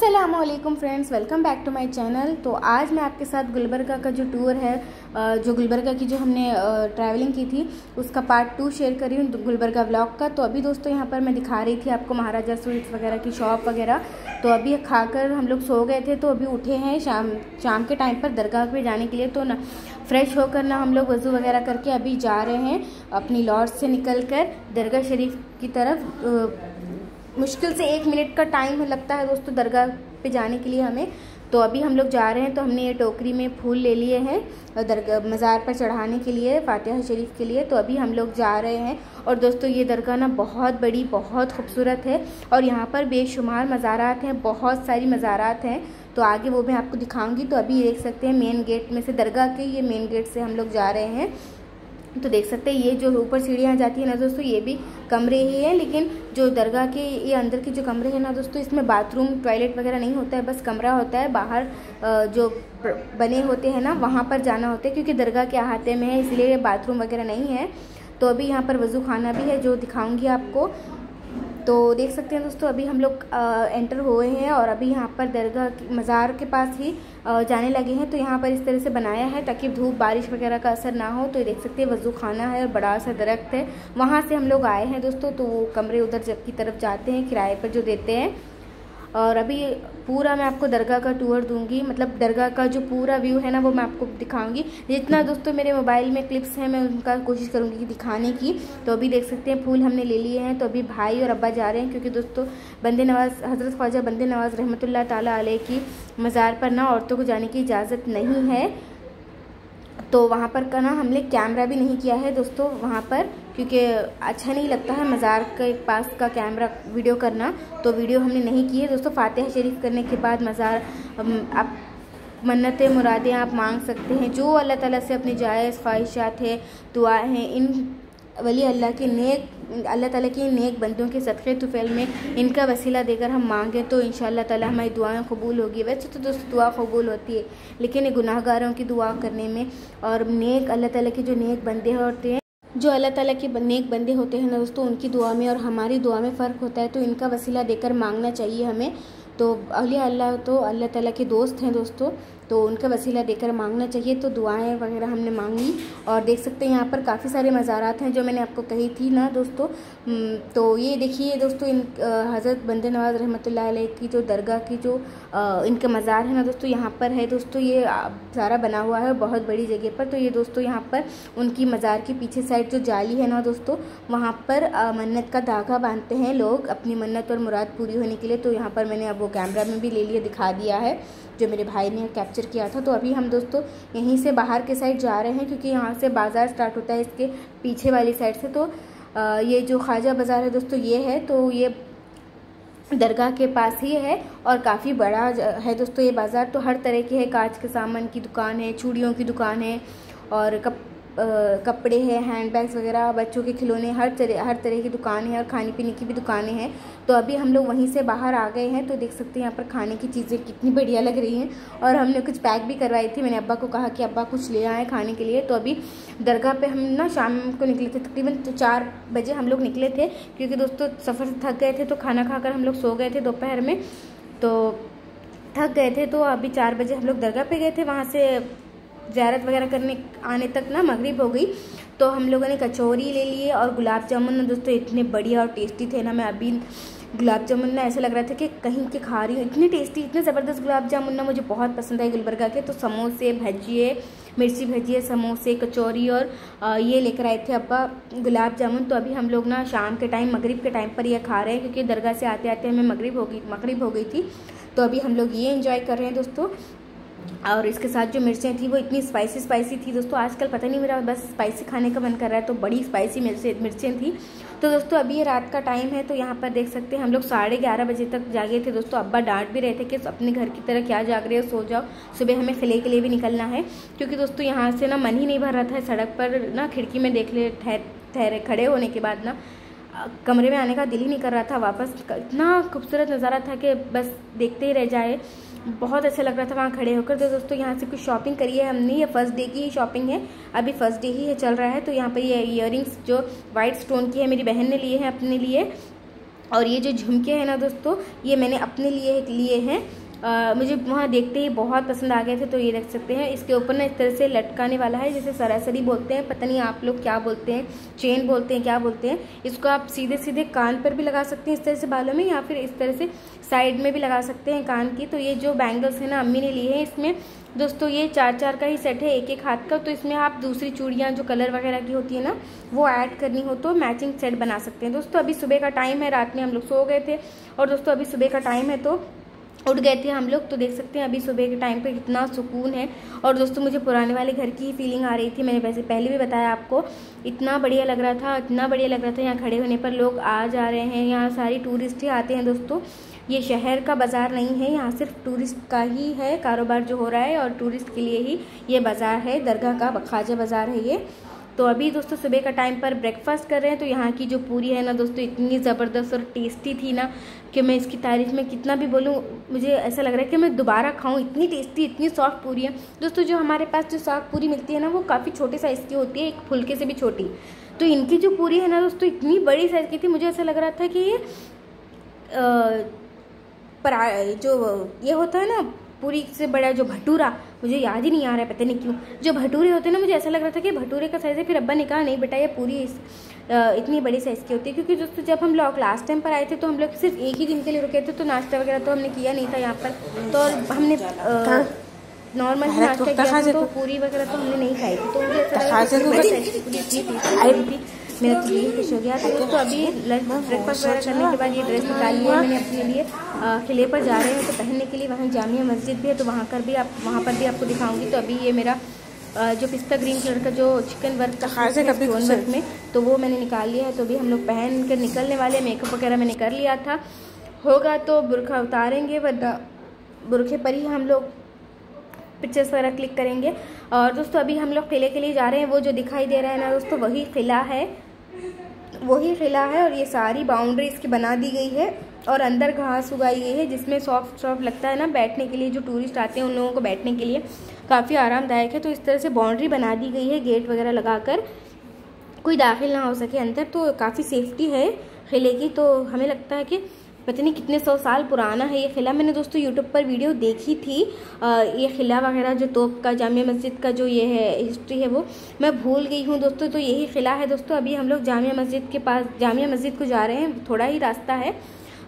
अस्सलामुअलैकुम friends, welcome back to my channel. तो आज मैं आपके साथ गुलबर्गा का जो टूर है, जो गुलबर्गा की जो हमने ट्रैवलिंग की थी उसका पार्ट 2 शेयर कर रही हूँ गुलबर्गा व्लॉग का। तो अभी दोस्तों यहाँ पर मैं दिखा रही थी आपको महाराजा स्वीट्स वगैरह की शॉप वगैरह। तो अभी खाकर हम लोग सो गए थे, तो अभी उठे हैं शाम के टाइम पर दरगाह पे जाने के लिए। तो ना फ्रेश होकर ना हम लोग वज़ू वगैरह करके अभी जा रहे हैं अपनी लॉज से निकल कर दरगाह शरीफ की तरफ। मुश्किल से 1 मिनट का टाइम लगता है दोस्तों दरगाह पे जाने के लिए हमें। तो अभी हम लोग जा रहे हैं। तो हमने ये टोकरी में फूल ले लिए हैं दरगाह मज़ार पर चढ़ाने के लिए, फातिहा शरीफ के लिए। तो अभी हम लोग जा रहे हैं। और दोस्तों ये दरगाह ना बहुत बड़ी, बहुत खूबसूरत है और यहाँ पर बेशुमार मज़ारात हैं, बहुत सारी मज़ारात हैं। तो आगे वो मैं आपको दिखाऊंगी। तो अभी देख सकते हैं मेन गेट में से, दरगाह के ये मेन गेट से हम लोग जा रहे हैं। तो देख सकते हैं ये जो ऊपर सीढ़ियाँ जाती है ना दोस्तों, ये भी कमरे ही है। लेकिन जो दरगाह के ये अंदर के जो कमरे हैं ना दोस्तों, इसमें बाथरूम टॉयलेट वगैरह नहीं होता है, बस कमरा होता है। बाहर जो बने होते हैं ना वहाँ पर जाना होता है, क्योंकि दरगाह के अहाते में है इसलिए बाथरूम वगैरह नहीं है। तो अभी यहाँ पर वज़ू खाना भी है जो दिखाऊँगी आपको। तो देख सकते हैं दोस्तों अभी हम लोग एंटर हुए हैं और अभी यहाँ पर दरगाह मज़ार के पास ही जाने लगे हैं। तो यहाँ पर इस तरह से बनाया है ताकि धूप बारिश वगैरह का असर ना हो। तो ये देख सकते हैं वज़ू खाना है और बड़ा सा दरख्त है, वहाँ से हम लोग आए हैं दोस्तों। तो वो कमरे उधर की तरफ जाते हैं किराए पर जो देते हैं। और अभी पूरा मैं आपको दरगाह का टूर दूंगी, मतलब दरगाह का जो पूरा व्यू है ना वो मैं आपको दिखाऊंगी। जितना दोस्तों मेरे मोबाइल में क्लिप्स हैं मैं उनका कोशिश करूंगी दिखाने की। तो अभी देख सकते हैं फूल हमने ले लिए हैं। तो अभी भाई और अब्बा जा रहे हैं, क्योंकि दोस्तों बंदे नवाज हज़रत ख्वाजा बंदे नवाज रहमतुल्लाह ताला अलैह की मज़ार पर ना औरतों को जाने की इजाज़त नहीं है। तो वहाँ पर का ना हमने कैमरा भी नहीं किया है दोस्तों वहाँ पर, क्योंकि अच्छा नहीं लगता है मज़ार के पास का कैमरा वीडियो करना। तो वीडियो हमने नहीं की है दोस्तों। फातिहा शरीफ करने के बाद मज़ार आप मन्नतें मुरादें आप मांग सकते हैं, जो अल्लाह ताला से अपनी जायज़ ख्वाहिशात है, दुआएं हैं, इन वली अल्लाह ताला के नेक बंदों के सदक़े तुफ़ैल में इनका वसीला देकर हम मांगें तो इंशाअल्लाह ताला हमारी दुआएं कबूल होगी। वैसे तो दोस्तों दुआ कबूल होती है, लेकिन ये गुनाहगारों की दुआ करने में और नेक अल्लाह ताला के जो नेक बंदे होते हैं, जो अल्लाह ताला के नेक बंदे होते हैं ना दोस्तों, उनकी दुआ में और हमारी दुआ में फ़र्क होता है। तो इनका वसीला देकर मांगना चाहिए हमें। तो औलिया अल्लाह तो अल्लाह ताला के दोस्त हैं दोस्तों, तो उनका वसीला देकर मांगना चाहिए। तो दुआएं वगैरह हमने मांगी। और देख सकते हैं यहाँ पर काफ़ी सारे मज़ारात हैं जो मैंने आपको कही थी ना दोस्तों। तो ये देखिए दोस्तों, इन हज़रत बंदे नवाज रहमतुल्लाह अलैह की जो दरगाह की जो इनका मज़ार है ना दोस्तों, यहाँ पर है दोस्तों। ये सारा बना हुआ है बहुत बड़ी जगह पर। तो ये दोस्तों यहाँ पर उनकी मज़ार के पीछे साइड जो जाली है ना दोस्तों, वहाँ पर मन्नत का धागा बांधते हैं लोग अपनी मन्नत और मुराद पूरी होने के लिए। तो यहाँ पर मैंने अब वो कैमरा में भी ले लिया, दिखा दिया है जो मेरे भाई ने कैप्चर किया था। तो अभी हम दोस्तों यहीं से बाहर के साइड जा रहे हैं, क्योंकि यहाँ से बाज़ार स्टार्ट होता है इसके पीछे वाली साइड से। तो ये जो ख्वाजा बाज़ार है दोस्तों ये है, तो ये दरगाह के पास ही है और काफ़ी बड़ा है दोस्तों ये बाज़ार। तो हर तरह की है, कांच के सामान की दुकान है, चूड़ियों की दुकान है और कपड़े हैं, हैंड बैग्स वगैरह, बच्चों के खिलौने, हर तरह की दुकानें हैं और खाने पीने की भी दुकानें हैं। तो अभी हम लोग वहीं से बाहर आ गए हैं। तो देख सकते हैं यहाँ पर खाने की चीज़ें कितनी बढ़िया लग रही हैं। और हमने कुछ पैक भी करवाई थी। मैंने अब्बा को कहा कि अब्बा कुछ ले आए खाने के लिए। तो अभी दरगाह पे हम ना शाम को निकले थे, तकरीबन 4 बजे हम लोग निकले थे, क्योंकि दोस्तों सफ़र से थक गए थे। तो खाना खाकर हम लोग सो गए थे दोपहर में, तो थक गए थे। तो अभी 4 बजे हम लोग दरगाह पे गए थे। वहाँ से ज़ियारत वगैरह करने आने तक ना मगरिब हो गई। तो हम लोगों ने कचौरी ले लिए और गुलाब जामुन ना दोस्तों इतने बढ़िया और टेस्टी थे ना। मैं अभी गुलाब जामुन ना ऐसा लग रहा था कि कहीं के खा रही हूँ, इतने टेस्टी, इतने ज़बरदस्त गुलाब जामुन ना मुझे बहुत पसंद है गुलबर्गा के। तो समोसे, भजिए, मिर्ची भजिए, समोसे, कचौरी और ये लेकर आए थे अब्बा गुलाब जामुन। तो अभी हम लोग ना शाम के टाइम मगरिब के टाइम पर ये खा रहे हैं, क्योंकि दरगाह से आते आते हमें मगरिब हो गई थी। तो अभी हम लोग ये एंजॉय कर रहे हैं दोस्तों। और इसके साथ जो मिर्चें थी वो इतनी स्पाइसी थी दोस्तों। आजकल पता नहीं मेरा बस स्पाइसी खाने का मन कर रहा है, तो बड़ी स्पाइसी मिर्चें थी। तो दोस्तों अभी ये रात का टाइम है। तो यहाँ पर देख सकते हैं हम लोग 11:30 बजे तक जागे थे दोस्तों। अब्बा डांट भी रहे थे कि अपने घर की तरह क्या जाग रहे हो, सो जाओ, सुबह हमें क़िले के लिए भी निकलना है। क्योंकि दोस्तों यहाँ से ना मन ही नहीं भर रहा था, सड़क पर ना खिड़की में देख ले ठहरे खड़े होने के बाद ना कमरे में आने का दिल ही नहीं कर रहा था वापस। इतना खूबसूरत नज़ारा था कि बस देखते ही रह जाए, बहुत अच्छा लग रहा था वहाँ खड़े होकर। तो दोस्तों यहाँ से कुछ शॉपिंग करी है हमने, ये फर्स्ट डे की ही शॉपिंग है, अभी फर्स्ट डे ही है चल रहा है। तो यहाँ पर ये ईयरिंग्स जो वाइट स्टोन की है मेरी बहन ने लिए हैं अपने लिए, और ये जो झुमके हैं ना दोस्तों ये मैंने अपने लिए हैं। मुझे वहाँ देखते ही बहुत पसंद आ गए थे, तो ये रख सकते हैं। इसके ऊपर ना इस तरह से लटकाने वाला है, जैसे सरासरी बोलते हैं, पता नहीं आप लोग क्या बोलते हैं, चेन बोलते हैं, क्या बोलते हैं। इसको आप सीधे सीधे कान पर भी लगा सकते हैं इस तरह से बालों में, या फिर इस तरह से साइड में भी लगा सकते हैं कान की। तो ये जो बैंगल्स है ना अम्मी ने लिए हैं, इसमें दोस्तों ये 4-4 का ही सेट है, एक एक हाथ का। तो इसमें आप दूसरी चूड़ियाँ जो कलर वगैरह की होती है ना वो ऐड करनी हो तो मैचिंग सेट बना सकते हैं। दोस्तों अभी सुबह का टाइम है, रात में हम लोग सो गए थे और दोस्तों अभी सुबह का टाइम है तो उठ गए थे हम लोग। तो देख सकते हैं अभी सुबह के टाइम पे कितना सुकून है। और दोस्तों मुझे पुराने वाले घर की फीलिंग आ रही थी, मैंने वैसे पहले भी बताया आपको, इतना बढ़िया लग रहा था, इतना बढ़िया लग रहा था। यहाँ खड़े होने पर लोग आ जा रहे हैं, यहाँ सारी टूरिस्ट ही आते हैं दोस्तों। ये शहर का बाज़ार नहीं है, यहाँ सिर्फ टूरिस्ट का ही है कारोबार जो हो रहा है, और टूरिस्ट के लिए ही ये बाज़ार है, दरगाह का ख्वाजा बाज़ार है ये। तो अभी दोस्तों सुबह का टाइम पर ब्रेकफास्ट कर रहे हैं। तो यहाँ की जो पूरी है ना दोस्तों इतनी ज़बरदस्त और टेस्टी थी ना कि मैं इसकी तारीफ़ में कितना भी बोलूँ मुझे ऐसा लग रहा है कि मैं दोबारा खाऊँ, इतनी टेस्टी, इतनी सॉफ्ट पूरी है दोस्तों। जो हमारे पास जो सॉफ्ट पूरी मिलती है ना वो काफ़ी छोटे साइज़ की होती है, एक फुलके से भी छोटी। तो इनकी जो पूरी है ना दोस्तों इतनी बड़ी साइज़ की थी, मुझे ऐसा लग रहा था कि ये जो ये होता है ना पूरी से बड़ा जो भटूरा, मुझे याद ही नहीं आ रहा है पता नहीं क्यों, जो भटूरे होते हैं ना, मुझे ऐसा लग रहा था कि भटूरे का साइज़ है। फिर अब्बा ने कहा नहीं बेटा ये पूरी इतनी बड़ी साइज़ की होती है। क्योंकि दोस्तों जब हम लोग लास्ट टाइम पर आए थे तो हम लोग सिर्फ एक ही दिन के लिए रुके थे, तो नाश्ता वगैरह तो हमने किया नहीं था यहाँ पर। तो हमने नॉर्मल नाश्ता किया था, तो पूरी वगैरह तो हमने नहीं खाई थी। तो मुझे ऐसा लगा मेरा तो दिल खुश हो गया। तो दोस्तों अभी लंच ब्रेकफास्ट वगैरह करने के बाद ये ड्रेस निकाल लिया है मैंने अपने लिए, किले पर जा रहे हैं तो पहनने के लिए। वहाँ जामिया मस्जिद भी है तो वहाँ पर भी आपको दिखाऊंगी। तो अभी ये मेरा जो पिस्ता ग्रीन कलर का जो चिकन वर्क का स्टोन वर्क में, तो वो मैंने निकाल लिया है। तो अभी हम लोग पहन कर निकलने वाले। मेकअप वगैरह मैंने कर लिया था, होगा तो बुरखा उतारेंगे, वरना बुरखे पर ही हम लोग पिक्चर्स वगैरह क्लिक करेंगे। और दोस्तों अभी हम लोग किले के लिए जा रहे हैं। वो जो दिखाई दे रहा है ना दोस्तों वही किला है, और ये सारी बाउंड्री इसकी बना दी गई है और अंदर घास उगाई गई है, जिसमें सॉफ्ट लगता है ना बैठने के लिए। जो टूरिस्ट आते हैं उन लोगों को बैठने के लिए काफ़ी आरामदायक है। तो इस तरह से बाउंड्री बना दी गई है, गेट वगैरह लगाकर कोई दाखिल ना हो सके अंदर। तो काफ़ी सेफ्टी है किले की। तो हमें लगता है कि पता नहीं कितने 100 साल पुराना है ये किला। मैंने दोस्तों यूट्यूब पर वीडियो देखी थी, ये किला वगैरह जो तोप का, जामिया मस्जिद का जो ये है हिस्ट्री है वो मैं भूल गई हूँ दोस्तों। तो यही किला है दोस्तों। अभी हम लोग जामिया मस्जिद के पास, जामिया मस्जिद को जा रहे हैं, थोड़ा ही रास्ता है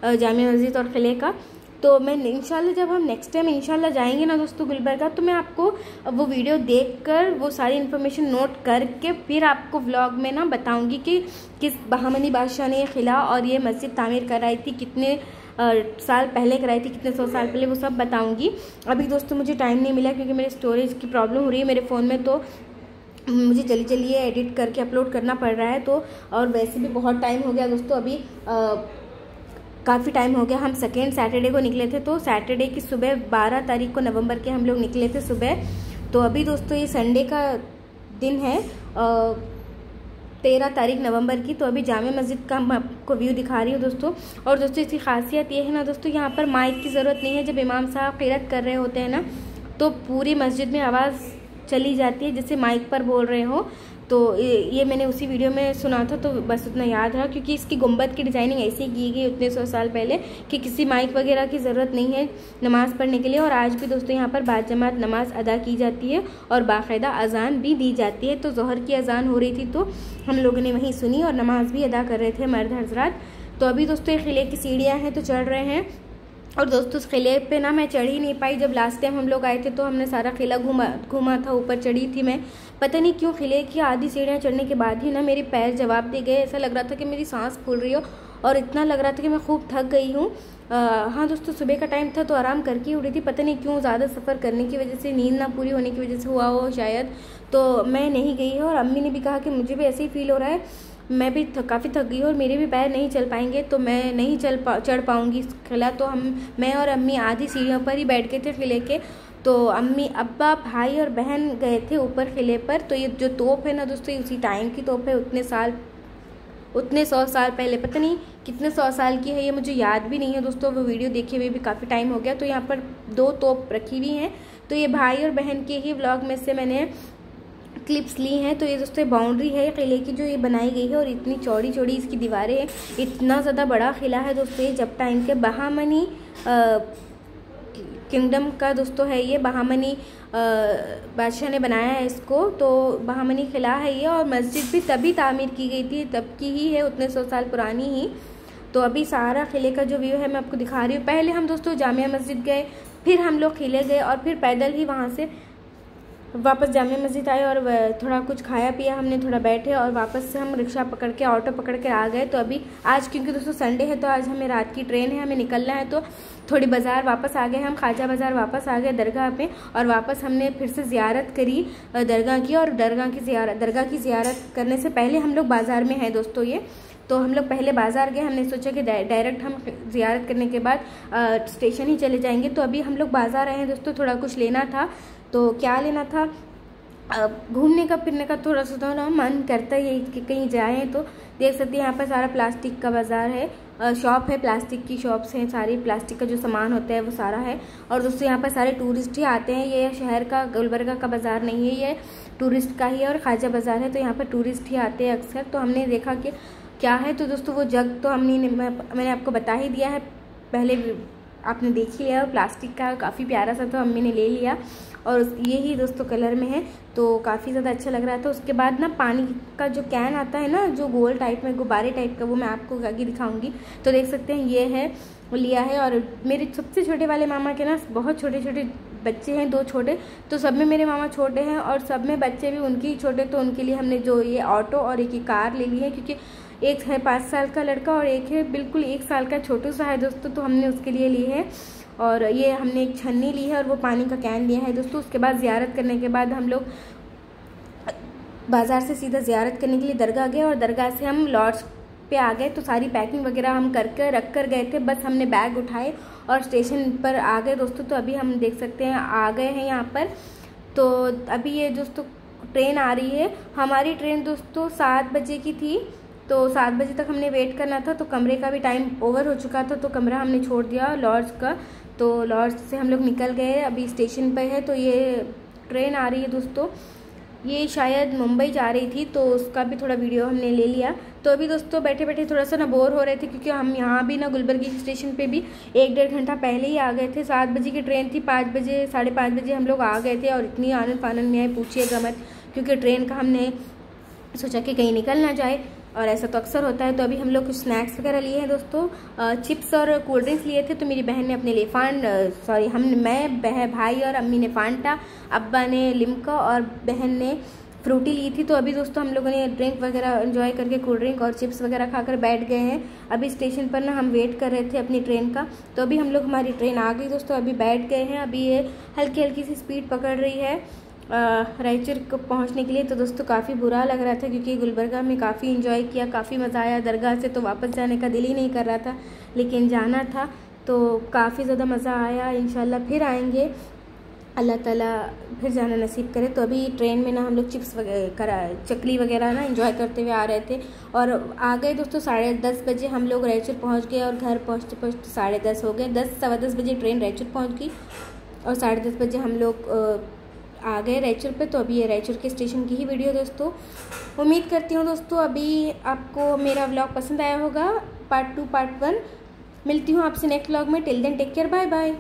जामिया मस्जिद और किले का। तो मैं इंशाल्लाह जब हम नेक्स्ट टाइम इंशाल्लाह जाएंगे ना दोस्तों गुलबर्गा, तो मैं आपको वो वीडियो देखकर वो सारी इन्फॉर्मेशन नोट करके फिर आपको व्लॉग में ना बताऊंगी कि किस बहामनी बादशाह ने ये किला और ये मस्जिद तामीर कराई थी, कितने साल पहले कराई थी, कितने 100 साल पहले, वो सब बताऊंगी। अभी दोस्तों मुझे टाइम नहीं मिला क्योंकि मेरे स्टोरेज की प्रॉब्लम हो रही है मेरे फ़ोन में, तो मुझे जल्दी एडिट करके अपलोड करना पड़ रहा है। तो और वैसे भी बहुत टाइम हो गया दोस्तों, अभी काफ़ी टाइम हो गया। हम सेकेंड सैटरडे को निकले थे, तो सैटरडे की सुबह 12 तारीख को नवंबर के हम लोग निकले थे सुबह। तो अभी दोस्तों ये संडे का दिन है 13 तारीख नवंबर की। तो अभी जामिया मस्जिद का मैं आपको व्यू दिखा रही हूँ दोस्तों। और दोस्तों इसकी खासियत ये है ना दोस्तों, यहाँ पर माइक की ज़रूरत नहीं है। जब इमाम साहब क़िरात कर रहे होते हैं ना तो पूरी मस्जिद में आवाज़ चली जाती है जैसे माइक पर बोल रहे हो। तो ये मैंने उसी वीडियो में सुना था, तो बस उतना याद रहा। क्योंकि इसकी गुंबद की डिज़ाइनिंग ऐसी की गई उतने 100 साल पहले कि किसी माइक वगैरह की ज़रूरत नहीं है नमाज़ पढ़ने के लिए। और आज भी दोस्तों यहाँ पर बाजमात नमाज अदा की जाती है और बाकायदा अजान भी दी जाती है। तो ज़ोहर की अजान हो रही थी तो हम लोगों ने वहीं सुनी और नमाज भी अदा कर रहे थे मर्द हजरात। तो अभी दोस्तों ये किले की सीढ़ियाँ हैं तो चढ़ रहे हैं। और दोस्तों उस किले पे ना मैं चढ़ ही नहीं पाई। जब लास्ट टाइम हम लोग आए थे तो हमने सारा किला घूमा था, ऊपर चढ़ी थी मैं। पता नहीं क्यों किले की आधी सीढ़ियाँ चढ़ने के बाद ही ना मेरे पैर जवाब दे गए। ऐसा लग रहा था कि मेरी सांस फूल रही हो और इतना लग रहा था कि मैं खूब थक गई हूँ। हाँ दोस्तों सुबह का टाइम था तो आराम करके उठी थी। पता नहीं क्यों ज़्यादा सफ़र करने की वजह से, नींद ना पूरी होने की वजह से हुआ हो शायद, तो मैं नहीं गई है। और अम्मी ने भी कहा कि मुझे भी ऐसे ही फील हो रहा है, मैं भी काफ़ी थक गई हूँ और मेरे भी पैर नहीं चल पाएंगे, तो मैं नहीं चढ़ पाऊँगी इस किला। तो मैं और अम्मी आधी सीढ़ियों पर ही बैठ गए थे किले के। तो अम्मी, अब्बा, भाई और बहन गए थे ऊपर किले पर। तो ये जो तोप है ना दोस्तों उसी टाइम की तोप है, उतने 100 साल पहले, पता नहीं कितने 100 साल की है ये मुझे याद भी नहीं है दोस्तों। वो वीडियो देखे हुए भी काफ़ी टाइम हो गया। तो यहाँ पर 2 तोप रखी हुई हैं। तो ये भाई और बहन के ही व्लॉग में से मैंने क्लिप्स ली हैं। तो ये दोस्तों बाउंड्री है किले की जो ये बनाई गई है और इतनी चौड़ी चौड़ी इसकी दीवारें हैं। इतना ज़्यादा बड़ा किला है दोस्तों ये जब टाइम के बहामनी किंगडम का दोस्तों है ये, बहामनी बादशाह ने बनाया है इसको। तो बहामनी किला है ये, और मस्जिद भी तभी तामीर की गई थी, तब की ही है, उतने 100 साल पुरानी ही। तो अभी सारा किले का जो व्यू है मैं आपको दिखा रही हूँ। पहले हम दोस्तों जामिया मस्जिद गए, फिर हम लोग किले गए, और फिर पैदल ही वहाँ से वापस जामिया मस्जिद आए और थोड़ा कुछ खाया पिया हमने, थोड़ा बैठे, और वापस से हम रिक्शा पकड़ के, ऑटो पकड़ के आ गए। तो अभी आज क्योंकि दोस्तों संडे है, तो आज हमें रात की ट्रेन है, हमें निकलना है, तो थोड़ी बाज़ार वापस आ गए हम, ख्वाजा बाज़ार वापस आ गए दरगाह पे, और वापस हमने फिर से ज़ियारत करी दरगाह की। और दरगाह की ज़ियारत करने से पहले हम लोग बाज़ार में हैं दोस्तों ये, तो हम लोग पहले बाज़ार गए, हमने सोचा कि डायरेक्ट हम ज़ियारत करने के बाद स्टेशन ही चले जाएंगे। तो अभी हम लोग बाज़ार आए हैं दोस्तों, थोड़ा कुछ लेना था। तो क्या लेना था, घूमने का फिरने का थोड़ा सा तो मन करता है कि कहीं जाएं। तो देख सकते हैं यहाँ पर सारा प्लास्टिक का बाज़ार है, शॉप है, प्लास्टिक की शॉप्स हैं सारी, प्लास्टिक का जो सामान होता है वो सारा है। और दोस्तों यहाँ पर सारे टूरिस्ट ही आते हैं, ये शहर का गुलबर्गा का बाज़ार नहीं है, ये टूरिस्ट का ही है, और ख्वाजा बाज़ार है, तो यहाँ पर टूरिस्ट ही आते हैं अक्सर। तो हमने देखा कि क्या है, तो दोस्तों वो जग तो मैंने आपको बता ही दिया है, पहले आपने देख ही लिया, प्लास्टिक का काफ़ी प्यारा सा, तो अम्मी ने ले लिया, और ये ही दोस्तों कलर में है, तो काफ़ी ज़्यादा अच्छा लग रहा था। उसके बाद ना पानी का जो कैन आता है ना, जो गोल टाइप में, गुब्बारे टाइप का, वो मैं आपको आगे दिखाऊंगी। तो देख सकते हैं ये है, वो लिया है। और मेरे सबसे छोटे वाले मामा के ना बहुत छोटे छोटे बच्चे हैं, 2 छोटे, तो सब में मेरे मामा छोटे हैं, और सब में बच्चे भी उनके ही छोटे, तो उनके लिए हमने जो ये ऑटो और एक ही कार ले ली है, क्योंकि एक है 5 साल का लड़का और एक है बिल्कुल 1 साल का छोटू सा है दोस्तों, तो हमने उसके लिए ली है। और ये हमने एक छन्नी ली है, और वो पानी का कैन लिया है दोस्तों। उसके बाद ज़ियारत करने के बाद हम लोग बाज़ार से सीधा ज़ियारत करने के लिए दरगाह गए, और दरगाह से हम लॉज पे आ गए। तो सारी पैकिंग वगैरह हम करके रख कर गए थे, बस हमने बैग उठाए और स्टेशन पर आ गए दोस्तों। तो अभी हम देख सकते हैं आ गए हैं यहाँ पर। तो अभी ये दोस्तों ट्रेन आ रही है, हमारी ट्रेन दोस्तों 7 बजे की थी, तो 7 बजे तक हमने वेट करना था। तो कमरे का भी टाइम ओवर हो चुका था, तो कमरा हमने छोड़ दिया लॉज का। तो लॉज से हम लोग निकल गए, अभी स्टेशन पर है। तो ये ट्रेन आ रही है दोस्तों, ये शायद मुंबई जा रही थी, तो उसका भी थोड़ा वीडियो हमने ले लिया। तो अभी दोस्तों बैठे बैठे थोड़ा सा ना बोर हो रहे थे, क्योंकि हम यहाँ भी ना गुलबर्गी स्टेशन पे भी 1-1.5 घंटा पहले ही आ गए थे। 7 बजे की ट्रेन थी, 5 बजे 5:30 बजे हम लोग आ गए थे, और इतनी आनंद फानंद में आए पूछिएगा मत, क्योंकि ट्रेन का हमने सोचा कि कहीं निकल ना जाए, और ऐसा तो अक्सर होता है। तो अभी हम लोग कुछ स्नैक्स वगैरह लिए हैं दोस्तों, चिप्स और कोल्ड ड्रिंक्स लिए थे। तो मेरी बहन ने अपने लिए मैं भाई और अम्मी ने फांटा, अब्बा ने लिम्का, और बहन ने फ्रूटी ली थी। तो अभी दोस्तों हम लोगों ने ड्रिंक वगैरह एंजॉय करके कोल्ड ड्रिंक और चिप्स वगैरह खाकर बैठ गए हैं। अभी स्टेशन पर ना हम वेट कर रहे थे अपनी ट्रेन का, तो अभी हम लोग, हमारी ट्रेन आ गई दोस्तों, अभी बैठ गए हैं। अभी ये हल्की हल्की सी स्पीड पकड़ रही है रायचूर को पहुंचने के लिए। तो दोस्तों काफ़ी बुरा लग रहा था, क्योंकि गुलबर्गा में काफ़ी एंजॉय किया, काफ़ी मज़ा आया। दरगाह से तो वापस जाने का दिल ही नहीं कर रहा था, लेकिन जाना था, तो काफ़ी ज़्यादा मज़ा आया। इंशाल्लाह फिर आएंगे, अल्लाह ताला फिर जाना नसीब करे। तो अभी ट्रेन में ना हम लोग चिप्स वगैरह, चकली वगैरह ना एंजॉय करते हुए आ रहे थे, और आ गए दोस्तों 10:30 बजे हम लोग रायचूर पहुंच गए, और घर पहुंचते पहुंचते 10:30 हो गए। 10-10:15 बजे ट्रेन रायचूर पहुंच गई, और 10:30 बजे हम लोग आ गए रायचूर पे। तो अभी ये रायचूर के स्टेशन की ही वीडियो दोस्तों। उम्मीद करती हूँ दोस्तों अभी आपको मेरा व्लॉग पसंद आया होगा, पार्ट 2 पार्ट 1। मिलती हूँ आपसे नेक्स्ट व्लॉग में। Till then take care, bye bye.